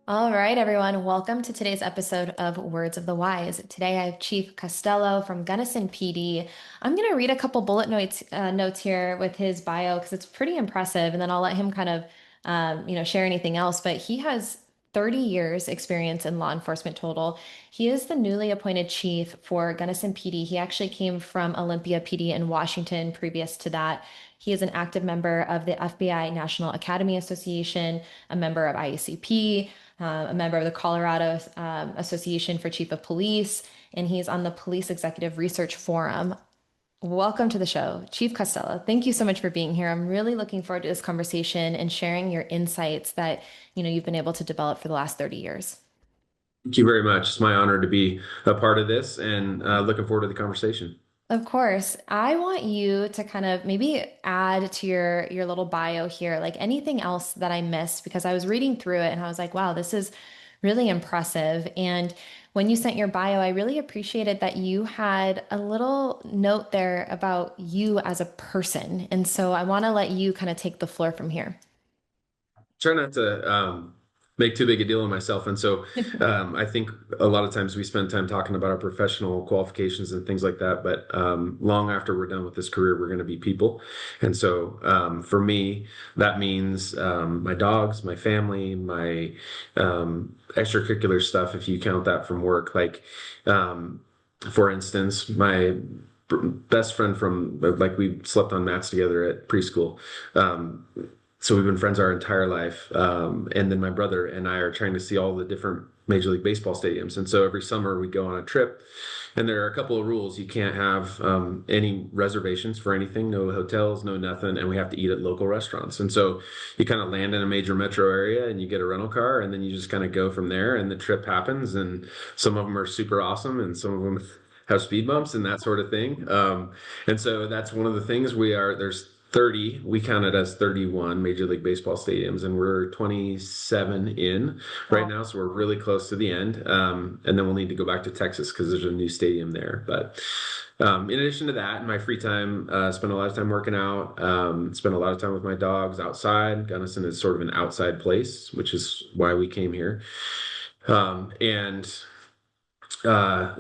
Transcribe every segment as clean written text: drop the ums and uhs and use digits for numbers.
All right, everyone. Welcome to today's episode of Words of the Wise. Today I have Chief Costello from Gunnison PD. I'm going to read a couple bullet notes here with his bio because it's pretty impressive, and then I'll let him kind of, share anything else. But he has 30 years experience in law enforcement total. He is the newly appointed chief for Gunnison PD. He actually came from Olympia PD in Washington previous to that. He is an active member of the FBI National Academy Association, a member of IACP, a member of the Colorado Association for Chief of Police, and he's on the Police Executive Research Forum. Welcome to the show, Chief Costello. Thank you so much for being here. I'm really looking forward to this conversation and sharing your insights that you've been able to develop for the last 30 years. Thank you very much. It's my honor to be a part of this and looking forward to the conversation. Of course, I want you to kind of maybe add to your little bio here, like anything else that I missed because I was reading through it and I was like, wow, this is really impressive. And when you sent your bio, I really appreciated that you had a little note there about you as a person. And so I want to let you kind of take the floor from here. Try not to make too big a deal of myself. And so I think a lot of times we spend time talking about our professional qualifications and things like that. But long after we're done with this career, we're going to be people. And so for me, that means my dogs, my family, my extracurricular stuff, if you count that from work. For instance, my best friend from like we slept on mats together at preschool. So we've been friends our entire life. And then my brother and I are trying to see all the different Major League Baseball stadiums. And so every summer we go on a trip, and there are a couple of rules. You can't have any reservations for anything, no hotels, no nothing, and we have to eat at local restaurants. And so you kind of land in a major metro area and you get a rental car, and then you just kind of go from there, and the trip happens. And some of them are super awesome, and some of them have speed bumps and that sort of thing. And so that's one of the things there's 30, we count it as 31 Major League Baseball stadiums, and we're 27 in right Wow. now. So we're really close to the end. And then we'll need to go back to Texas because there's a new stadium there. But in addition to that, in my free time, spend a lot of time working out, spend a lot of time with my dogs outside. Gunnison is sort of an outside place, which is why we came here. And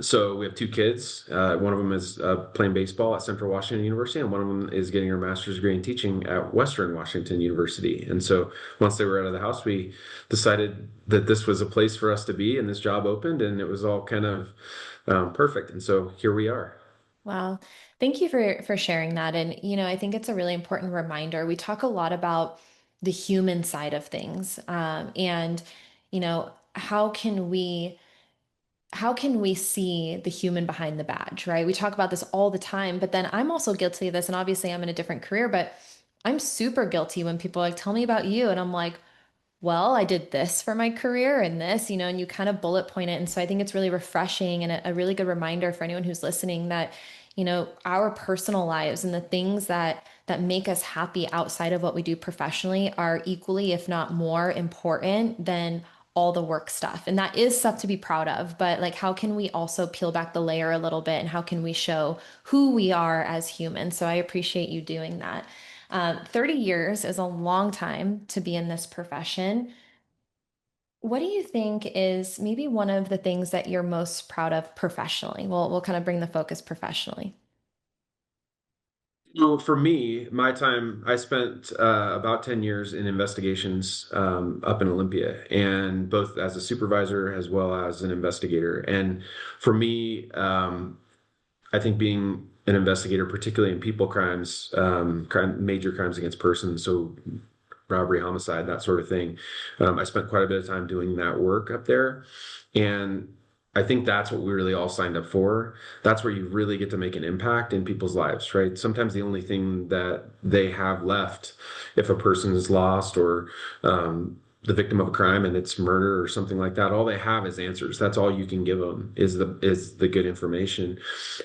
so we have two kids. One of them is playing baseball at Central Washington University, and one of them is getting her master's degree in teaching at Western Washington University. And so once they were out of the house, we decided that this was a place for us to be, and this job opened, and it was all kind of perfect. And so here we are. Wow. Thank you for sharing that. And I think it's a really important reminder. We talk a lot about the human side of things. And how can we see the human behind the badge, right? We talk about this all the time, but then I'm also guilty of this. And obviously I'm in a different career, but I'm super guilty when people are like, tell me about you. And I'm like, well, I did this for my career and this, and you kind of bullet point it. And so I think it's really refreshing and a really good reminder for anyone who's listening that, our personal lives and the things that make us happy outside of what we do professionally are equally, if not more important than all the work stuff. And that is stuff to be proud of, but like how can we also peel back the layer a little bit and how can we show who we are as humans? So I appreciate you doing that. 30 years is a long time to be in this profession. What do you think is maybe one of the things that you're most proud of professionally? We'll kind of bring the focus professionally. Well, for me, my time, I spent about 10 years in investigations up in Olympia, and both as a supervisor as well as an investigator. And for me, I think being an investigator, particularly in people crimes, major crimes against persons, so robbery, homicide, that sort of thing, I spent quite a bit of time doing that work up there. And I think that's what we really all signed up for. That's where you really get to make an impact in people's lives, right? Sometimes the only thing that they have left, if a person is lost or the victim of a crime and it's murder or something like that, all they have is answers. That's all you can give them is the good information.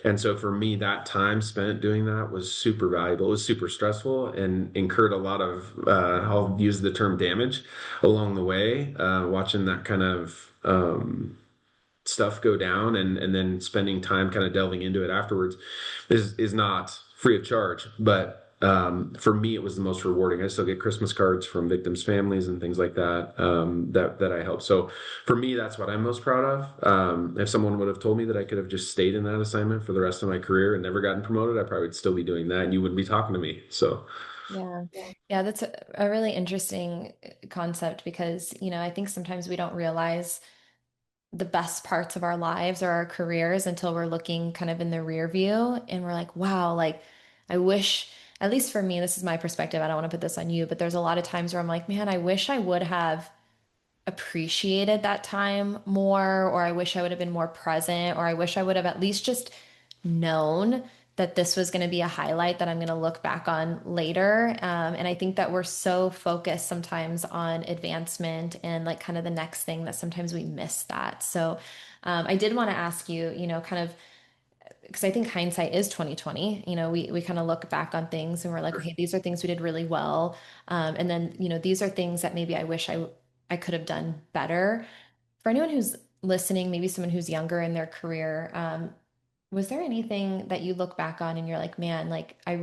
And so for me, that time spent doing that was super valuable. It was super stressful and incurred a lot of I'll use the term damage along the way, watching that kind of stuff go down and then spending time kind of delving into it afterwards is not free of charge. But for me, it was the most rewarding. I still get Christmas cards from victims' families and things like that, that I help. So for me, that's what I'm most proud of. If someone would have told me that I could have just stayed in that assignment for the rest of my career and never gotten promoted, I probably would still be doing that, and you wouldn't be talking to me. So Yeah. Yeah, that's a really interesting concept because, I think sometimes we don't realize the best parts of our lives or our careers until we're looking kind of in the rear view and we're like, wow, like I wish, at least for me, this is my perspective. I don't want to put this on you, but there's a lot of times where I'm like, man, I wish I would have appreciated that time more, or I wish I would have been more present, or I wish I would have at least just known that this was going to be a highlight that I'm going to look back on later. And I think that we're so focused sometimes on advancement and like kind of the next thing that sometimes we miss that. So I did want to ask you, kind of because I think hindsight is 2020. We kind of look back on things and we're like, okay, these are things we did really well. And then, these are things that maybe I wish I could have done better. For anyone who's listening, maybe someone who's younger in their career, was there anything that you look back on and you're like, man, like I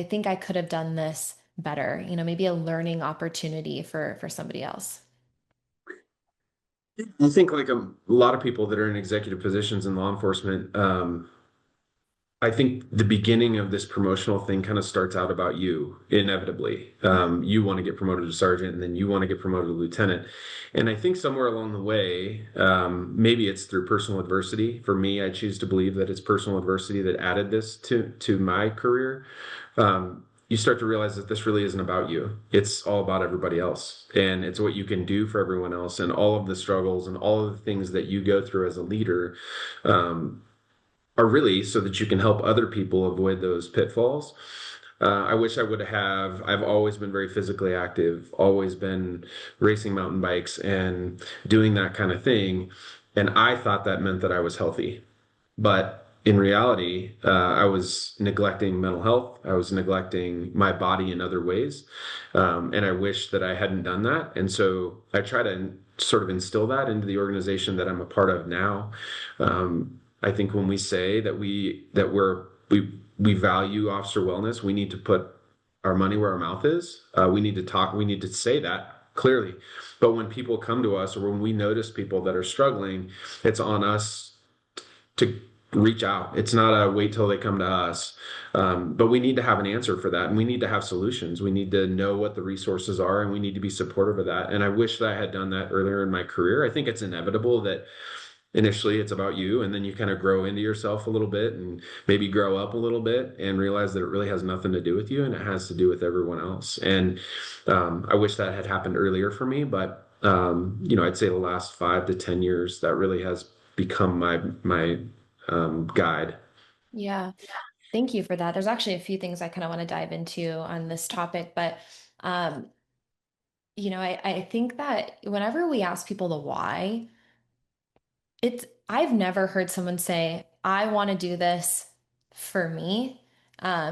think I could have done this better, maybe a learning opportunity for somebody else. I think like a lot of people that are in executive positions in law enforcement, I think the beginning of this promotional thing kind of starts out about you, inevitably. You want to get promoted to sergeant, and then you want to get promoted to lieutenant. And I think somewhere along the way, maybe it's through personal adversity. For me, I choose to believe that it's personal adversity that added this to my career. You start to realize that this really isn't about you. It's all about everybody else. And it's what you can do for everyone else and all of the struggles and all of the things that you go through as a leader. Are really so that you can help other people avoid those pitfalls. I wish I would have. I've always been very physically active, always been racing mountain bikes and doing that kind of thing. And I thought that meant that I was healthy. But in reality, I was neglecting mental health. I was neglecting my body in other ways. And I wish that I hadn't done that. And so I try to sort of instill that into the organization that I'm a part of now. I think when we say that we value officer wellness, we need to put our money where our mouth is. We need to talk, we need to say that clearly. But when people come to us or when we notice people that are struggling, it's on us to reach out. It's not a wait till they come to us. But we need to have an answer for that. And we need to have solutions. We need to know what the resources are and we need to be supportive of that. And I wish that I had done that earlier in my career. I think it's inevitable that initially it's about you and then you kind of grow into yourself a little bit and maybe grow up a little bit and realize that it really has nothing to do with you and it has to do with everyone else. And I wish that had happened earlier for me, but I'd say the last 5 to 10 years that really has become my guide. Yeah. Thank you for that. There's actually a few things I kind of want to dive into on this topic, but um, I think that whenever we ask people the why, I've never heard someone say, I want to do this for me.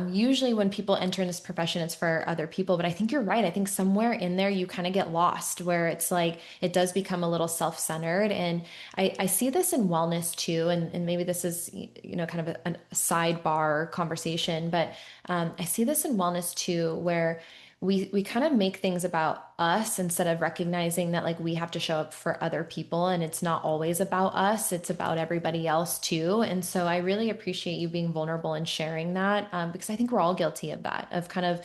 Usually when people enter in this profession, it's for other people, but I think you're right. I think somewhere in there you kind of get lost where it's like it does become a little self-centered. And I see this in wellness too. And maybe this is, kind of a sidebar conversation, but I see this in wellness too, where we kind of make things about us instead of recognizing that like we have to show up for other people and it's not always about us, it's about everybody else too. And so I really appreciate you being vulnerable and sharing that, because I think we're all guilty of that, of kind of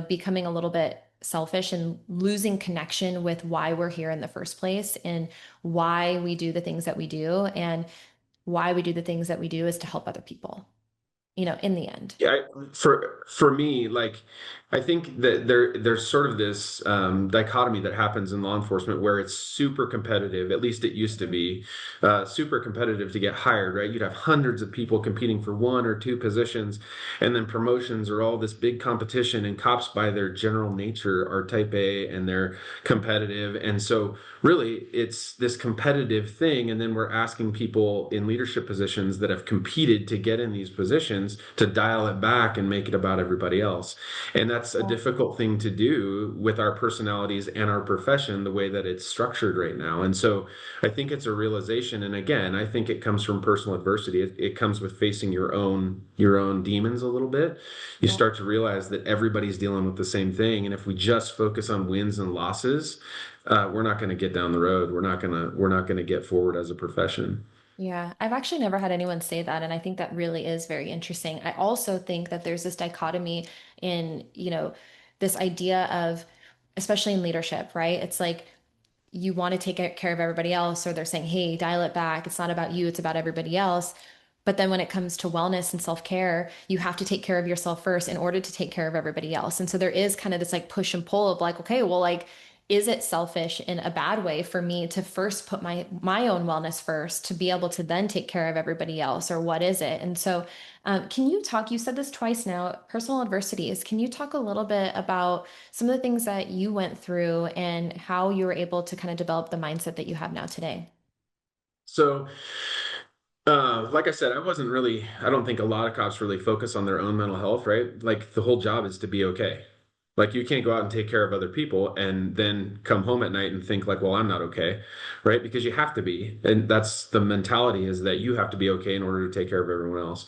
becoming a little bit selfish and losing connection with why we're here in the first place and why we do the things that we do. And why we do the things that we do is to help other people, in the end. Yeah, for me, like I think that there's sort of this dichotomy that happens in law enforcement where it's super competitive. At least it used to be super competitive to get hired, right? You'd have hundreds of people competing for one or two positions, and then promotions are all this big competition. And cops, by their general nature, are type A and they're competitive, and so really it's this competitive thing. And then we're asking people in leadership positions that have competed to get in these positions to dial it back and make it about everybody else. And that's a Yeah. difficult thing to do with our personalities and our profession, the way that it's structured right now. And so I think it's a realization. And again, I think it comes from personal adversity. It comes with facing your own demons a little bit. You Yeah. start to realize that everybody's dealing with the same thing. And if we just focus on wins and losses, we're not going to get down the road. We're not going to get forward as a profession. Yeah, I've actually never had anyone say that, and I think that really is very interesting. I also think that there's this dichotomy in, this idea of, especially in leadership, right? It's like you want to take care of everybody else, or they're saying, hey, dial it back. It's not about you, it's about everybody else. But then when it comes to wellness and self-care, you have to take care of yourself first in order to take care of everybody else. And so there is kind of this like push and pull of like, okay, well, like, is it selfish in a bad way for me to first put my own wellness first to be able to then take care of everybody else, or what is it? And so can you talk, you said this twice now, personal adversities. Can you talk a little bit about some of the things that you went through and how you were able to kind of develop the mindset that you have now today? So like I said, I don't think a lot of cops really focus on their own mental health, right? Like the whole job is to be okay. Like you can't go out and take care of other people and then come home at night and think like, well, I'm not okay, right? Because you have to be. And that's the mentality, is that you have to be okay in order to take care of everyone else.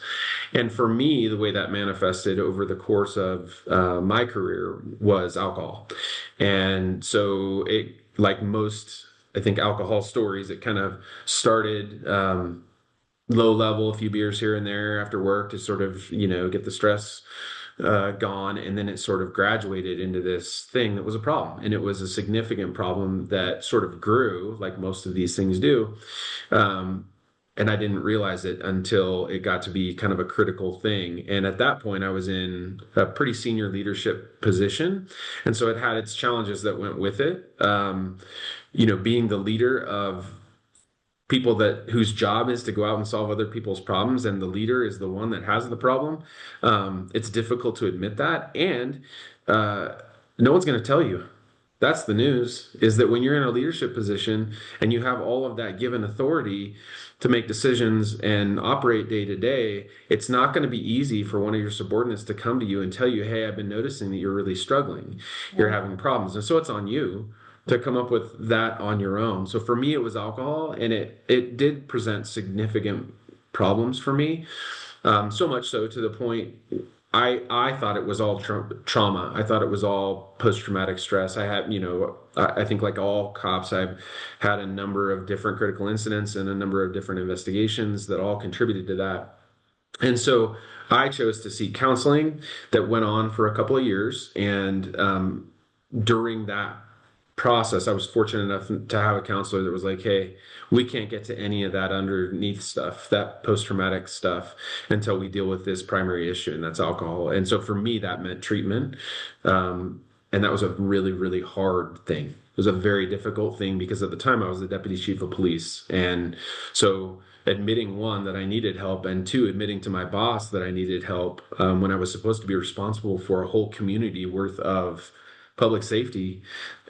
And for me, the way that manifested over the course of my career was alcohol. And so like most, I think, alcohol stories, it kind of started low level, a few beers here and there after work to sort of, get the stress gone. And then it sort of graduated into this thing that was a problem. And it was a significant problem that sort of grew, like most of these things do. Um, and I didn't realize it until it got to be kind of a critical thing. And at that point, I was in a pretty senior leadership position. And so it had its challenges that went with it. Being the leader of people that whose job is to go out and solve other people's problems, and the leader is the one that has the problem. It's difficult to admit that, and uh, no one's going to tell you. That's the news, is that when you're in a leadership position and you have all of that given authority to make decisions and operate day to day, it's not going to be easy for one of your subordinates to come to you and tell you, hey, I've been noticing that you're really struggling, you're Yeah. having problems. And so it's on you to come up with that on your own. So for me, it was alcohol, and it did present significant problems for me. So much so to the point I thought it was all trauma. I thought it was all post-traumatic stress. I had, I think like all cops, I've had a number of different critical incidents and a number of different investigations that all contributed to that. And so I chose to seek counseling that went on for a couple of years. And during that process, I was fortunate enough to have a counselor that was like, hey, we can't get to any of that underneath stuff, that post-traumatic stuff, until we deal with this primary issue, and that's alcohol. And so for me, that meant treatment. And that was a really, really hard thing. It was a very difficult thing because at the time I was the deputy chief of police. And so admitting, one, that I needed help, and two, admitting to my boss that I needed help when I was supposed to be responsible for a whole community worth of public safety,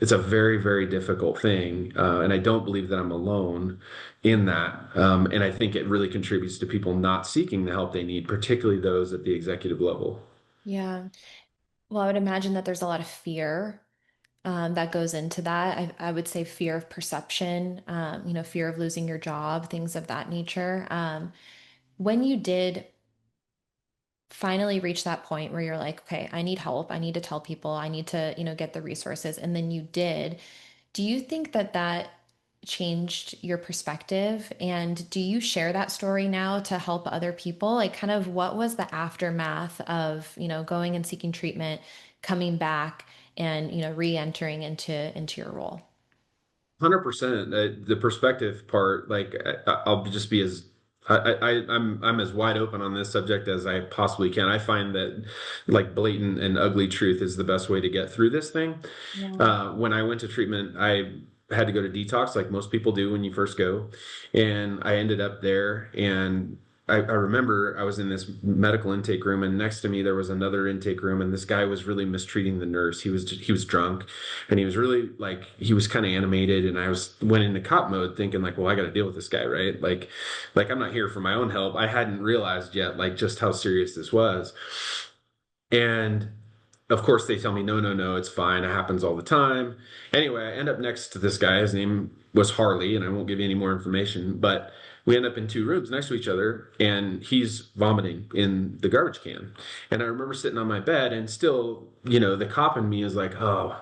it's a very, very difficult thing. And I don't believe that I'm alone in that. And I think it really contributes to people not seeking the help they need, particularly those at the executive level. Yeah. Well, I would imagine that there's a lot of fear that goes into that. I would say fear of perception, fear of losing your job, things of that nature. When you did finally reach that point where you're like, okay, I need help. I need to tell people. I need to, get the resources. And then you did. Do you think that that changed your perspective? And do you share that story now to help other people? Like, kind of what was the aftermath of, going and seeking treatment, coming back and, re-entering into your role? 100%. The perspective part, like I'll just be as I'm as wide open on this subject as I possibly can. I find that like blatant and ugly truth is the best way to get through this thing. Yeah. When I went to treatment, I had to go to detox like most people do when you first go, and I ended up there. And I remember I was in this medical intake room, and next to me there was another intake room, and this guy was really mistreating the nurse. He was drunk, and he was really like he was kind of animated, and I went into cop mode thinking like, well, I got to deal with this guy, right? Like I'm not here for my own help. I hadn't realized yet like just how serious this was. And of course, they tell me, no, no, no, it's fine. It happens all the time. Anyway, I end up next to this guy. His name was Harley, and I won't give you any more information, but we end up in two rooms next to each other, and he's vomiting in the garbage can. And I remember sitting on my bed, and still, the cop in me is like, oh,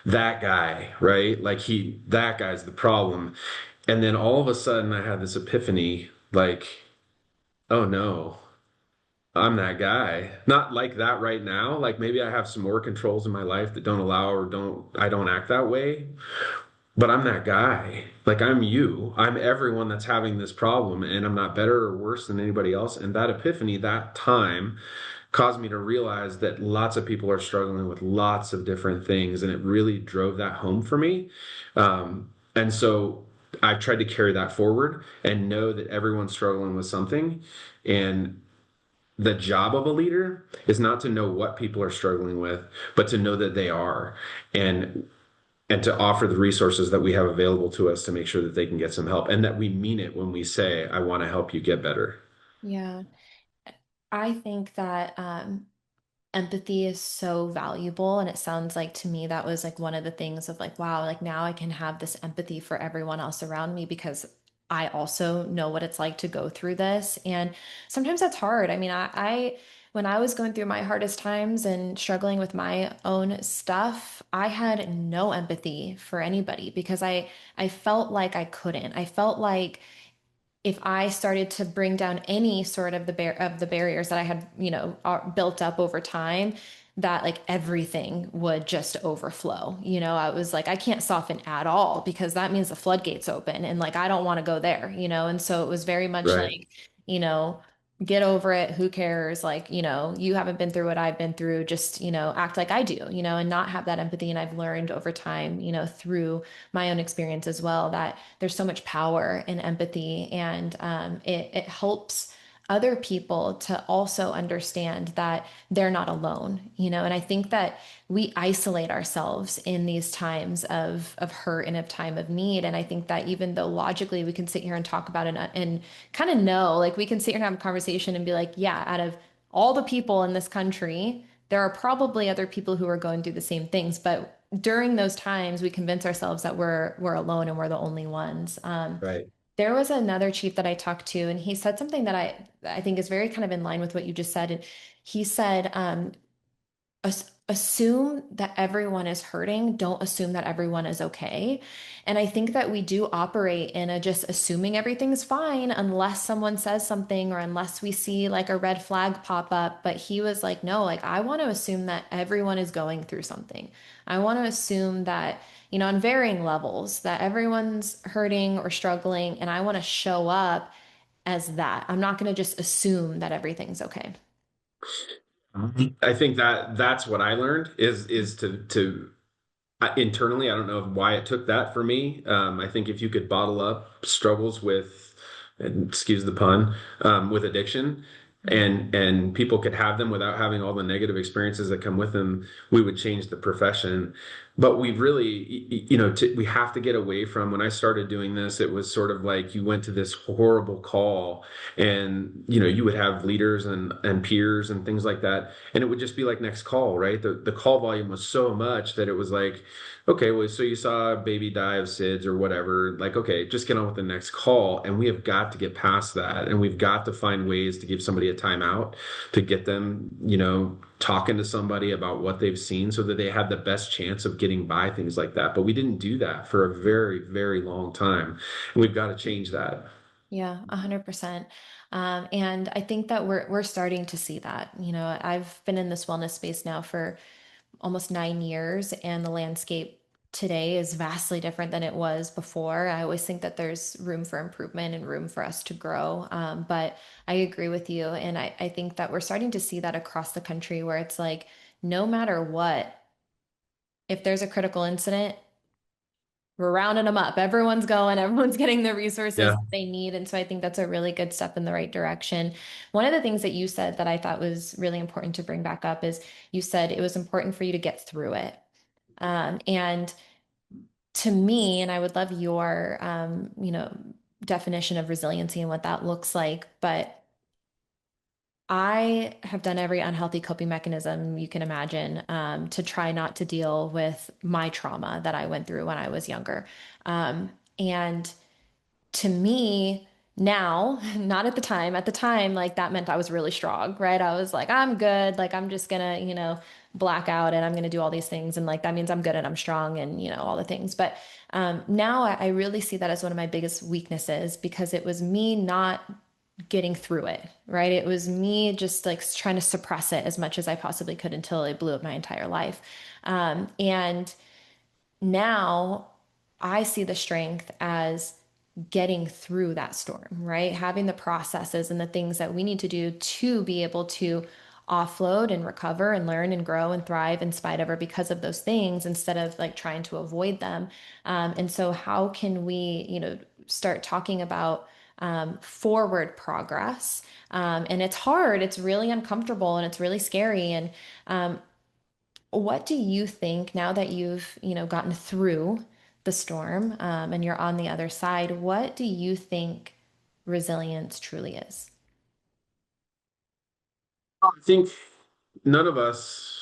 that guy, right? Like that guy's the problem. And then all of a sudden, I had this epiphany, like, oh no. I'm that guy. Not like that right now. Like maybe I have some more controls in my life that don't allow or I don't act that way, but I'm that guy. Like I'm you. I'm everyone that's having this problem and I'm not better or worse than anybody else. And that epiphany, that time caused me to realize that lots of people are struggling with lots of different things and it really drove that home for me. And so I've tried to carry that forward and know that everyone's struggling with something. And the job of a leader is not to know what people are struggling with, but to know that they are and to offer the resources that we have available to us to make sure that they can get some help and that we mean it when we say, I want to help you get better. Yeah. I think that empathy is so valuable. And it sounds like to me that was like one of the things of like, wow, like now I can have this empathy for everyone else around me because I also know what it's like to go through this. And sometimes that's hard. I mean, when I was going through my hardest times and struggling with my own stuff, I had no empathy for anybody because I felt like I couldn't. I felt like if I started to bring down any sort of the barriers that I had, built up over time, that like everything would just overflow. I was like, I can't soften at all because that means the floodgates open and like I don't want to go there, And so it was very much Right. like, you know, get over it, who cares? Like, you haven't been through what I've been through, just, act like I do, and not have that empathy. And I've learned over time, through my own experience as well, that there's so much power in empathy and it helps other people to also understand that they're not alone, and I think that we isolate ourselves in these times of hurt and of time of need. And I think that even though logically we can sit here and talk about it and kind of know, like we can sit here and have a conversation and be like, yeah, out of all the people in this country, there are probably other people who are going through the same things, but during those times we convince ourselves that we're alone and we're the only ones. Right. There was another chief that I talked to, and he said something that I think is very kind of in line with what you just said. And he said, assume that everyone is hurting. Don't assume that everyone is okay. And I think that we do operate in a just assuming everything's fine unless someone says something or unless we see like a red flag pop up. But he was like, no, like I want to assume that everyone is going through something. I want to assume that, on varying levels, that everyone's hurting or struggling. And I want to show up as that. I'm not going to just assume that everything's okay. I think that that's what I learned is to internally, I don't know why it took that for me. I think if you could bottle up struggles with, and excuse the pun, with addiction, and people could have them without having all the negative experiences that come with them, we would change the profession. But we really, we have to get away from. When I started doing this, it was sort of like you went to this horrible call, and you would have leaders and peers and things like that, and it would just be like next call, right? The call volume was so much that it was like, okay, well, so you saw a baby die of SIDS or whatever. Like, okay, just get on with the next call. And we have got to get past that. And we've got to find ways to give somebody a timeout, to get them, talking to somebody about what they've seen so that they have the best chance of getting by things like that. But we didn't do that for a very, very long time. And we've got to change that. Yeah, 100%. And I think that we're starting to see that. I've been in this wellness space now for almost 9 years, and the landscape today is vastly different than it was before. I always think that there's room for improvement and room for us to grow. But I agree with you. And I think that we're starting to see that across the country where it's like, no matter what, if there's a critical incident, we're rounding them up. Everyone's going, everyone's getting the resources Yeah. that they need. And so I think that's a really good step in the right direction. One of the things that you said that I thought was really important to bring back up is you said it was important for you to get through it. And to me, and I would love your, definition of resiliency and what that looks like, but I have done every unhealthy coping mechanism you can imagine to try not to deal with my trauma that I went through when I was younger. And to me, now, not at the time, like that meant I was really strong, right? I was like, I'm good. Like, I'm just gonna, black out and I'm gonna do all these things. And like, that means I'm good and I'm strong and, all the things. But now I really see that as one of my biggest weaknesses because it was me not getting through it, right? It was me just like trying to suppress it as much as I possibly could until it blew up my entire life. And now I see the strength as getting through that storm, right? Having the processes and the things that we need to do to be able to offload and recover and learn and grow and thrive in spite of or because of those things instead of like trying to avoid them. And so, how can we, start talking about forward progress? And it's hard, it's really uncomfortable, and it's really scary. And what do you think now that you've, gotten through the storm and you're on the other side? What do you think resilience truly is? I think none of us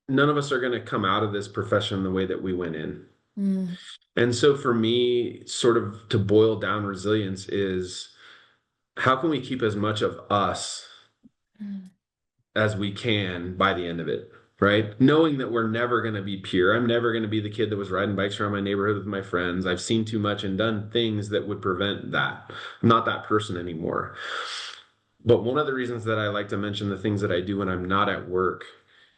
none of us are going to come out of this profession the way that we went in. Mm, And so for me, sort of to boil down resilience is how can we keep as much of us mm, as we can by the end of it, right? Knowing that we're never going to be pure. I'm never going to be the kid that was riding bikes around my neighborhood with my friends. I've seen too much and done things that would prevent that. I'm not that person anymore. But one of the reasons that I like to mention the things that I do when I'm not at work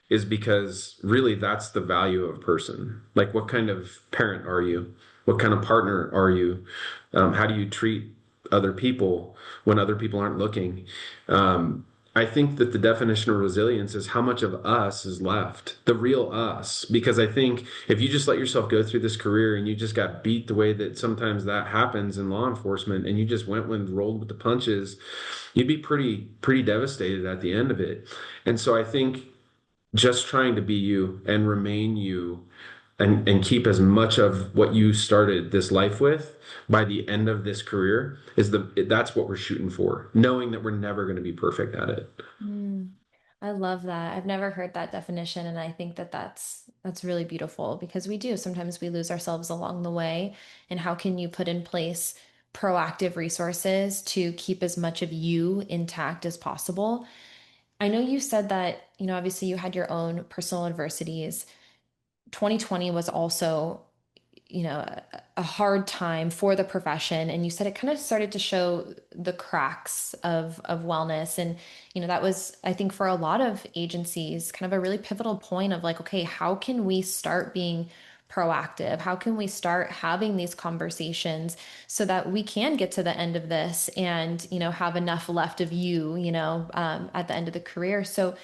is because really that's the value of a person. Like, what kind of parent are you? What kind of partner are you? How do you treat other people when other people aren't looking? I think that the definition of resilience is how much of us is left, the real us. Because I think if you just let yourself go through this career and you just got beat the way that sometimes that happens in law enforcement and you just went when rolled with the punches, you'd be pretty devastated at the end of it. And so I think just trying to be you and remain you and keep as much of what you started this life with by the end of this career is that's what we're shooting for, knowing that we're never going to be perfect at it. mm. I love that. I've never heard that definition, and I think that that's really beautiful because we do sometimes we lose ourselves along the way. And how can you put in place proactive resources to keep as much of you intact as possible? I know you said that, obviously you had your own personal adversities. 2020 was also, a hard time for the profession. And you said it kind of started to show the cracks of wellness. And, that was, I think, for a lot of agencies, kind of a really pivotal point of like, okay, how can we start being proactive? How can we start having these conversations so that we can get to the end of this and, have enough left of you, at the end of the career? So,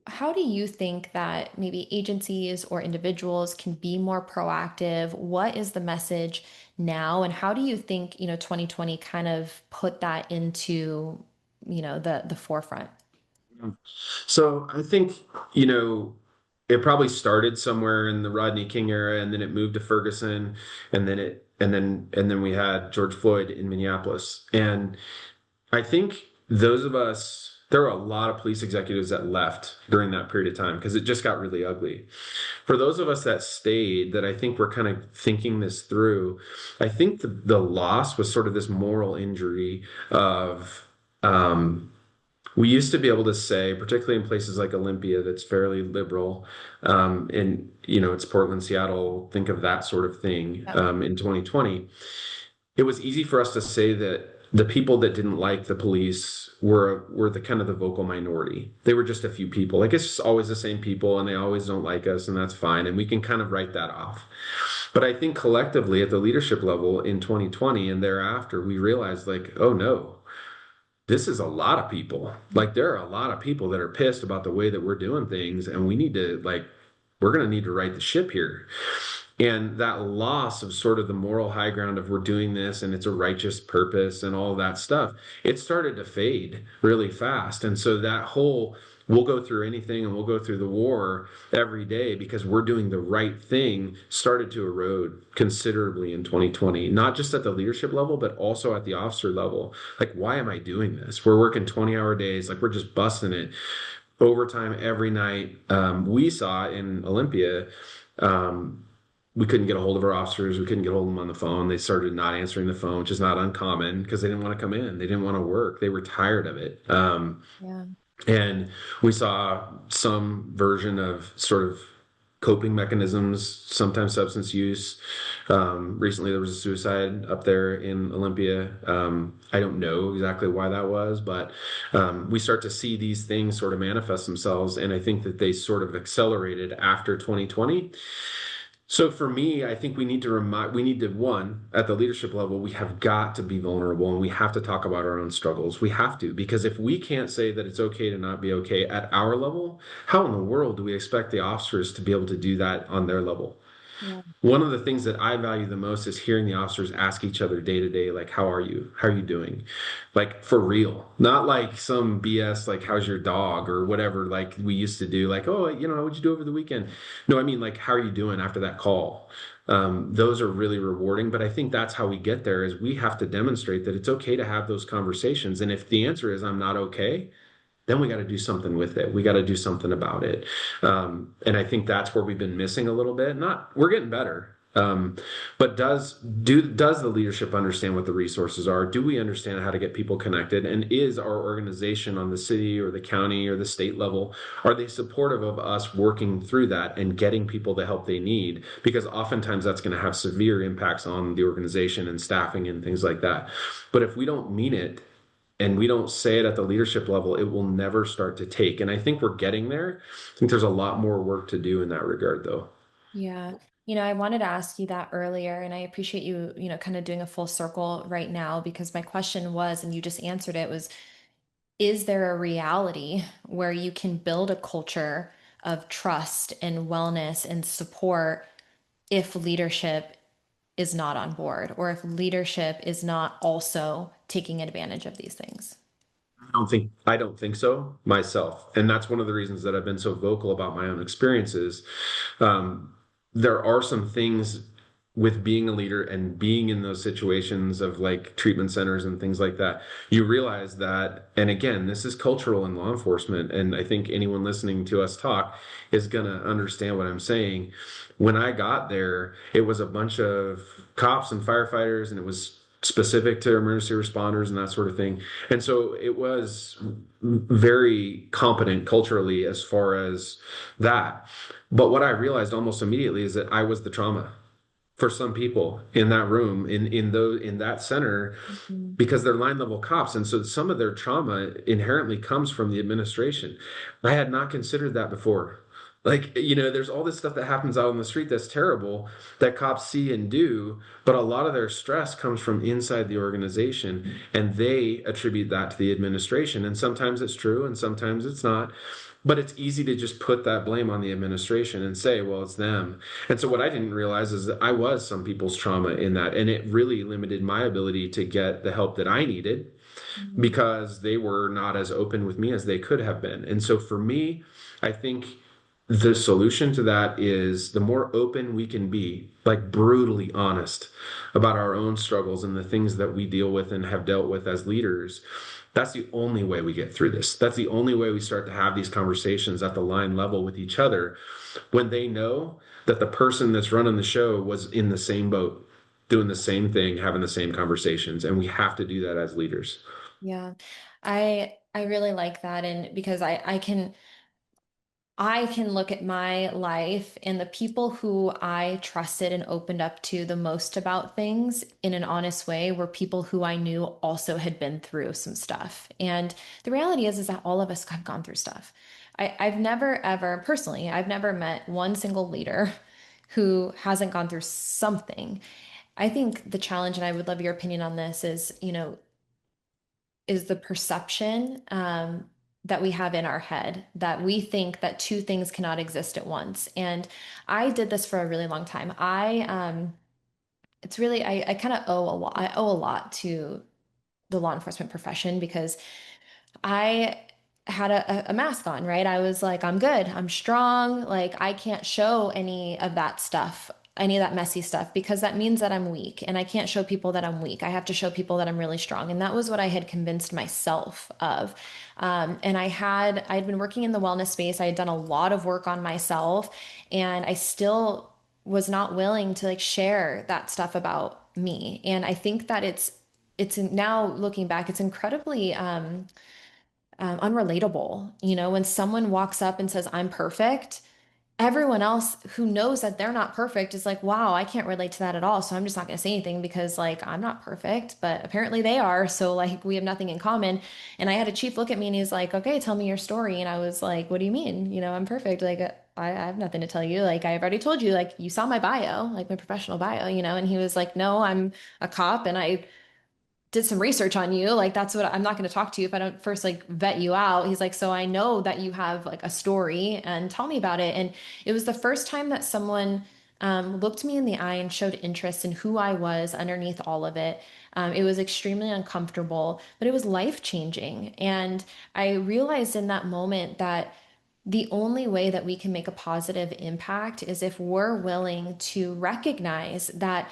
how do you think that maybe agencies or individuals can be more proactive? What is the message now? And how do you think, 2020 kind of put that into, the forefront? So I think, you know, it probably started somewhere in the Rodney King era and then it moved to Ferguson and then we had George Floyd in Minneapolis. And I think those of us, there were a lot of police executives that left during that period of time because it just got really ugly. For those of us that stayed, that I think we're kind of thinking this through, I think the loss was sort of this moral injury of, we used to be able to say, particularly in places like Olympia, that's fairly liberal, and it's Portland, Seattle, think of that sort of thing, Yep. in 2020. It was easy for us to say that the people that didn't like the police were the kind of the vocal minority. They were just a few people. Like it's just always the same people, and they always don't like us, and that's fine, and we can kind of write that off. But I think collectively at the leadership level in 2020 and thereafter, we realized like, oh no, this is a lot of people. Like there are a lot of people that are pissed about the way that we're doing things, and we need to like we're going to need to right the ship here. And that loss of sort of the moral high ground of we're doing this and it's a righteous purpose and all of that stuff, it started to fade really fast. And so that whole we'll go through anything and we'll go through the war every day because we're doing the right thing started to erode considerably in 2020, not just at the leadership level, but also at the officer level. Like, why am I doing this? We're working 20-hour days, like we're just busting it overtime every night. We saw in Olympia, um, we couldn't get a hold of our officers. We couldn't get a hold of them on the phone. They started not answering the phone, which is not uncommon because they didn't want to come in. They didn't want to work. They were tired of it. Yeah. And we saw some version of sort of coping mechanisms, sometimes substance use. Recently, there was a suicide up there in Olympia. I don't know exactly why that was, but we start to see these things sort of manifest themselves. And I think that they sort of accelerated after 2020. So for me, I think we need to, one, at the leadership level, we have got to be vulnerable and we have to talk about our own struggles. We have to, because if we can't say that it's okay to not be okay at our level, how in the world do we expect the officers to be able to do that on their level? Yeah. One of the things that I value the most is hearing the officers ask each other day to day, like, how are you? How are you doing? Like, for real, not like some BS, like, how's your dog or whatever, like we used to do, like, oh, what'd you do over the weekend? No, I mean, like, how are you doing after that call? Those are really rewarding, but I think that's how we get there is we have to demonstrate that it's okay to have those conversations. And if the answer is I'm not okay, then we got to do something with it. We got to do something about it. And I think that's where we've been missing a little bit. Not we're getting better. But does the leadership understand what the resources are? Do we understand how to get people connected? And is our organization on the city or the county or the state level, are they supportive of us working through that and getting people the help they need? Because oftentimes that's going to have severe impacts on the organization and staffing and things like that. But if we don't mean it and we don't say it at the leadership level, it will never start to take. And I think we're getting there. I think there's a lot more work to do in that regard, though. Yeah. I wanted to ask you that earlier, and I appreciate you, kind of doing a full circle right now because my question was, and you just answered it, was, is there a reality where you can build a culture of trust and wellness and support if leadership is not on board or if leadership is not also taking advantage of these things? I don't think so myself. And that's one of the reasons that I've been so vocal about my own experiences. Um, there are some things with being a leader and being in those situations of like treatment centers and things like that, you realize that, and again, this is cultural in law enforcement, and I think anyone listening to us talk is going to understand what I'm saying. When I got there, it was a bunch of cops and firefighters, and it was specific to emergency responders and that sort of thing. And so it was very competent culturally as far as that. But what I realized almost immediately is that I was the trauma for some people in that room, in that center, Mhm. because they're line level cops, and so some of their trauma inherently comes from the administration. I had not considered that before. Like, there's all this stuff that happens out on the street that's terrible that cops see and do, but a lot of their stress comes from inside the organization, and they attribute that to the administration. And sometimes it's true, and sometimes it's not. But it's easy to just put that blame on the administration and say, well, it's them. And so what I didn't realize is that I was some people's trauma in that, and it really limited my ability to get the help that I needed Mhm. because they were not as open with me as they could have been. And so for me, I think the solution to that is the more open we can be, like brutally honest about our own struggles and the things that we deal with and have dealt with as leaders. That's the only way we get through this. That's the only way we start to have these conversations at the line level with each other when they know that the person that's running the show was in the same boat, doing the same thing, having the same conversations. And we have to do that as leaders. Yeah. I really like that, and because I can look at my life and the people who I trusted and opened up to the most about things in an honest way were people who I knew also had been through some stuff. And the reality is that all of us have gone through stuff. I've never ever, personally, I've never met one single leader who hasn't gone through something. I think the challenge, and I would love your opinion on this, is the perception that we have in our head that we think that two things cannot exist at once. And I did this for a really long time. It's really, I kind of owe a lot. I owe a lot to the law enforcement profession because I had a mask on, right? I was like, I'm good, I'm strong. Like, I can't show any of that stuff, any of that messy stuff, because that means that I'm weak. And I can't show people that I'm weak. I have to show people that I'm really strong. And that was what I had convinced myself of. And I'd been working in the wellness space. I had done a lot of work on myself, and I still was not willing to like share that stuff about me. And I think that it's now looking back, it's incredibly unrelatable. You know, when someone walks up and says, I'm perfect, everyone else who knows that they're not perfect is like, wow, I can't relate to that at all. So I'm just not going to say anything because, like, I'm not perfect, but apparently they are. So, like, we have nothing in common. And I had a chief look at me and he's like, okay, tell me your story. And I was like, what do you mean? You know, I'm perfect. Like, I have nothing to tell you. Like, I've already told you, like, you saw my bio, like my professional bio, you know? And he was like, no, I'm a cop and I did some research on you. Like, that's what I'm not going to talk to you if I don't first like vet you out. He's like, so I know that you have like a story and tell me about it. And it was the first time that someone looked me in the eye and showed interest in who I was underneath all of it. It was extremely uncomfortable, but it was life changing. And I realized in that moment that the only way that we can make a positive impact is if we're willing to recognize that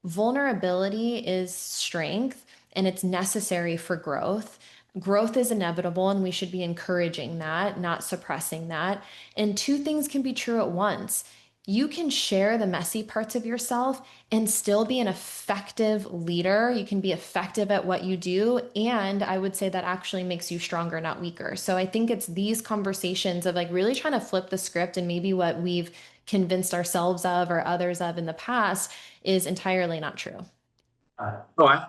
vulnerability is strength and it's necessary for growth. Growth is inevitable, and we should be encouraging that, not suppressing that. And two things can be true at once. You can share the messy parts of yourself and still be an effective leader. You can be effective at what you do. And I would say that actually makes you stronger, not weaker. So I think it's these conversations of like really trying to flip the script, and maybe what we've convinced ourselves of or others of in the past is entirely not true. Oh,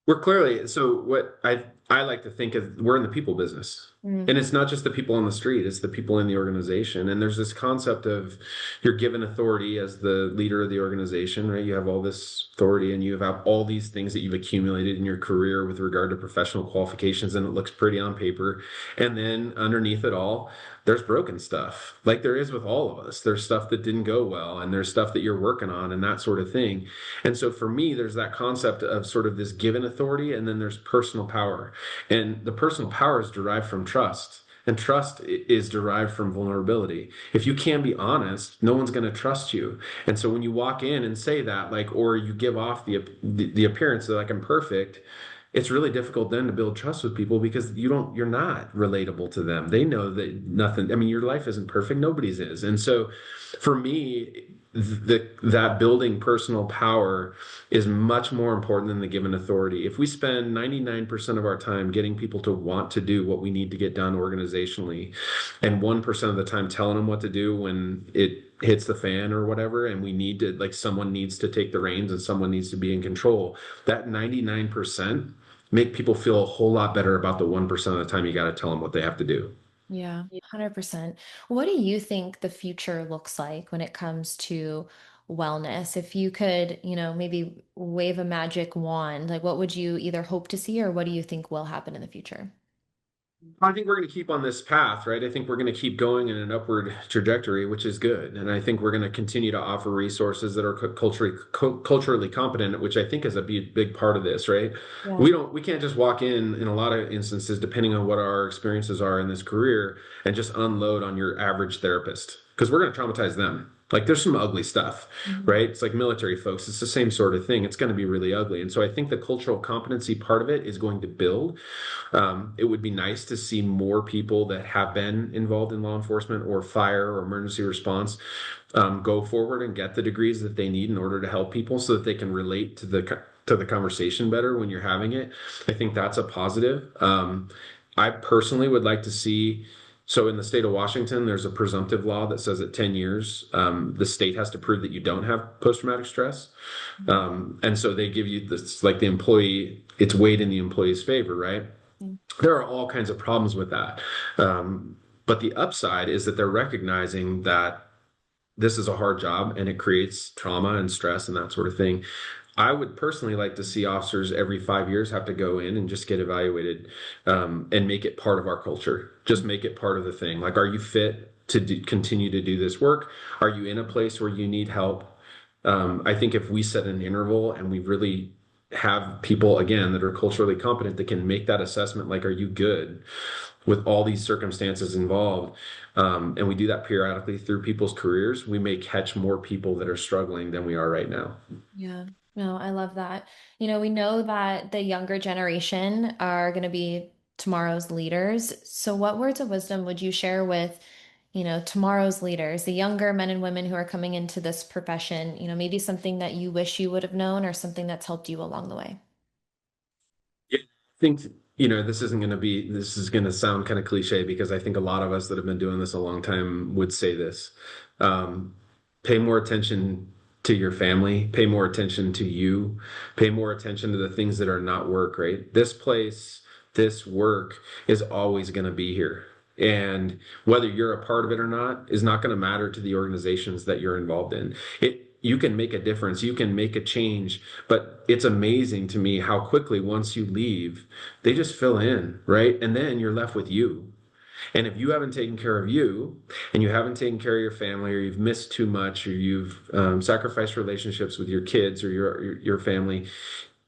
we're clearly so what I like to think of we're in the people business. And Mm, it's not just the people on the street, it's the people in the organization. And there's this concept of you're given authority as the leader of the organization, right? You have all this authority and you have all these things that you've accumulated in your career with regard to professional qualifications, and it looks pretty on paper. And then underneath it all, there's broken stuff. Like there is with all of us. There's stuff that didn't go well, and there's stuff that you're working on and that sort of thing. And so for me, there's that concept of sort of this given authority, and then there's personal power. And the personal power is derived from trust. And trust is derived from vulnerability. If you can't be honest, no one's going to trust you. And so when you walk in and say that, like, or you give off the appearance that like I'm perfect, it's really difficult then to build trust with people because you're not relatable to them. They know that nothing, I mean, your life isn't perfect, nobody's is. And so for me, that building personal power is much more important than the given authority. If we spend 99% of our time getting people to want to do what we need to get done organizationally, and 1% of the time telling them what to do when it hits the fan or whatever, and we need to, like, someone needs to take the reins and someone needs to be in control, that 99% make people feel a whole lot better about the 1% of the time you got to tell them what they have to do. yeah, 100%. What do you think the future looks like when it comes to wellness? If you could, you know, maybe wave a magic wand, like what would you either hope to see or what do you think will happen in the future? I think we're going to keep on this path, right? I think we're going to keep going in an upward trajectory, which is good. And I think we're going to continue to offer resources that are culturally competent, which I think is a big part of this, right? Yeah. We can't just walk in a lot of instances, depending on what our experiences are in this career, and just unload on your average therapist because we're going to traumatize them. Like there's some ugly stuff, Mhm. right? It's like military folks. It's the same sort of thing. It's going to be really ugly. And so I think the cultural competency part of it is going to build. It would be nice to see more people that have been involved in law enforcement or fire or emergency response go forward and get the degrees that they need in order to help people so that they can relate to the conversation better when you're having it. I think that's a positive. I personally would like to see. So in the state of Washington, there's a presumptive law that says at 10 years, the state has to prove that you don't have post-traumatic stress. And so they give you this, like the employee, it's weighed in the employee's favor, right? Mhm. There are all kinds of problems with that. But the upside is that they're recognizing that this is a hard job and it creates trauma and stress and that sort of thing. I would personally like to see officers every 5 years have to go in and just get evaluated and make it part of our culture. Just make it part of the thing. Like, are you fit to continue to do this work? Are you in a place where you need help? I think if we set an interval and we really have people again that are culturally competent that can make that assessment, like, are you good? with all these circumstances involved, and we do that periodically through people's careers, we may catch more people that are struggling than we are right now. Yeah. No, I love that. We know that the younger generation are going to be tomorrow's leaders. So what words of wisdom would you share with, tomorrow's leaders, the younger men and women who are coming into this profession, maybe something that you wish you would have known or something that's helped you along the way? Yeah, I think, this is going to sound kind of cliche because I think a lot of us that have been doing this a long time would say this. Um, Pay more attention to your family, pay more attention to you, pay more attention to the things that are not work, right? This place, this work is always going to be here. And whether you're a part of it or not is not going to matter to the organizations that you're involved in. You can make a difference, you can make a change, but it's amazing to me how quickly once you leave, they just fill in, right? And then you're left with you. And if you haven't taken care of you and you haven't taken care of your family, or you've missed too much, or you've sacrificed relationships with your kids or your family,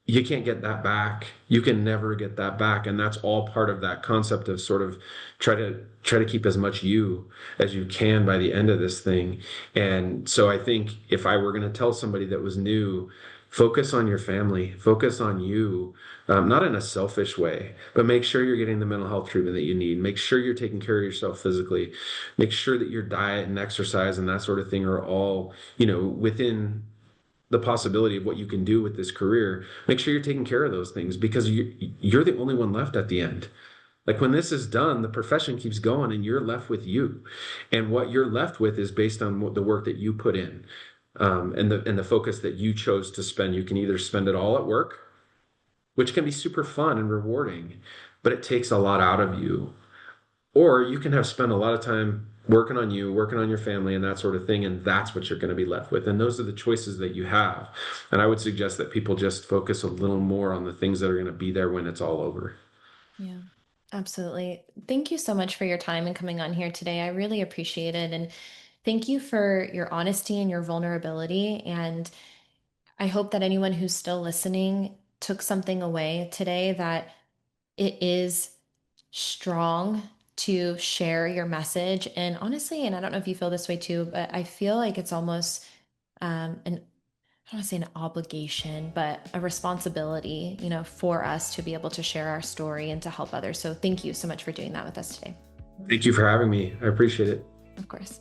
you can't get that back. You can never get that back. And that's all part of that concept of sort of try to keep as much you as you can by the end of this thing. And so I think if I were going to tell somebody that was new, focus on your family, focus on you, not in a selfish way, but make sure you're getting the mental health treatment that you need. Make sure you're taking care of yourself physically. Make sure that your diet and exercise and that sort of thing are all, within the possibility of what you can do with this career. Make sure you're taking care of those things because you're the only one left at the end. Like when this is done, the profession keeps going and you're left with you. And what you're left with is based on the work that you put in, and the focus that you chose to spend. You can either spend it all at work, which can be super fun and rewarding, but it takes a lot out of you. Or you can have spent a lot of time working on you, working on your family, and that sort of thing, and that's what you're going to be left with. And those are the choices that you have. And I would suggest that people just focus a little more on the things that are going to be there when it's all over. Yeah, absolutely. Thank you so much for your time and coming on here today. I really appreciate it. And thank you for your honesty and your vulnerability. And I hope that anyone who's still listening took something away today, that it is strong to share your message. And honestly, and I don't know if you feel this way too, but I feel like it's almost an I don't want to say an obligation, but a responsibility, for us to be able to share our story and to help others. So thank you so much for doing that with us today. Thank you for having me. I appreciate it. Of course.